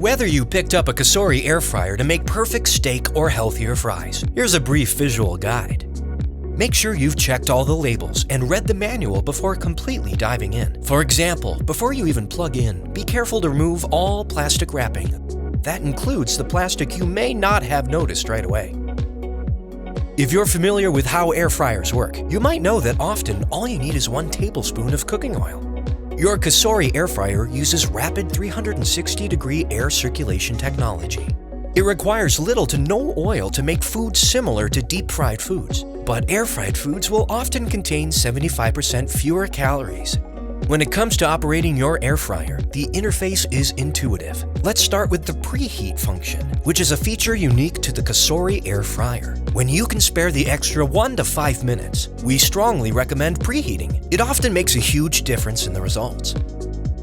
Whether you picked up a COSORI air fryer to make perfect steak or healthier fries, here's a brief visual guide. Make sure you've checked all the labels and read the manual before completely diving in. For example, before you even plug in, be careful to remove all plastic wrapping. That includes the plastic you may not have noticed right away. If you're familiar with how air fryers work, you might know that often all you need is 1 tablespoon of cooking oil. Your COSORI air fryer uses rapid 360-degree air circulation technology. It requires little to no oil to make foods similar to deep-fried foods, but air-fried foods will often contain 75% fewer calories. When it comes to operating your air fryer, the interface is intuitive. Let's start with the Preheat function, which is a feature unique to the COSORI air fryer. When you can spare the extra 1 to 5 minutes, we strongly recommend preheating. It often makes a huge difference in the results.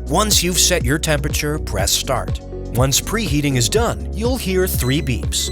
Once you've set your temperature, press start. Once preheating is done, you'll hear 3 beeps.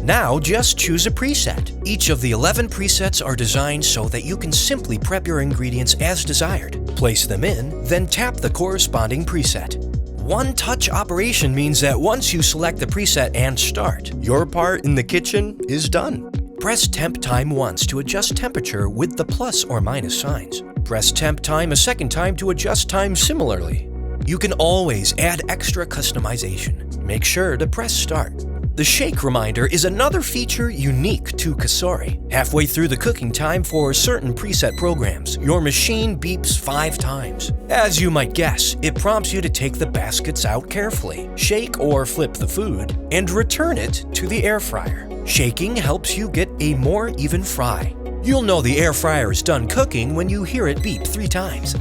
Now just choose a preset. Each of the 11 presets are designed so that you can simply prep your ingredients as desired. Place them in, then tap the corresponding preset. One-touch operation means that once you select the preset and start, your part in the kitchen is done. Press temp time once to adjust temperature with the plus or minus signs. Press temp time a second time to adjust time similarly. You can always add extra customization. Make sure to press start. The shake reminder is another feature unique to COSORI. Halfway through the cooking time for certain preset programs, your machine beeps 5 times. As you might guess, it prompts you to take the baskets out carefully, shake or flip the food, and return it to the air fryer. Shaking helps you get a more even fry. You'll know the air fryer is done cooking when you hear it beep 3 times.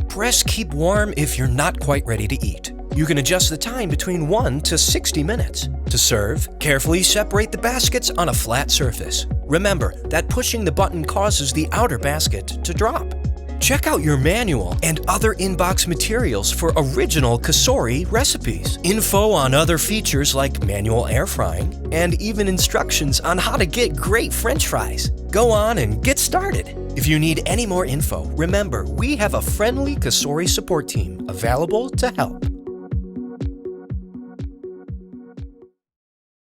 Press keep warm if you're not quite ready to eat. You can adjust the time between 1 to 60 minutes. To serve, carefully separate the baskets on a flat surface. Remember that pushing the button causes the outer basket to drop. Check out your manual and other inbox materials for original COSORI recipes, info on other features like manual air frying, and even instructions on how to get great French fries. Go on and get started. If you need any more info, remember we have a friendly COSORI support team available to help.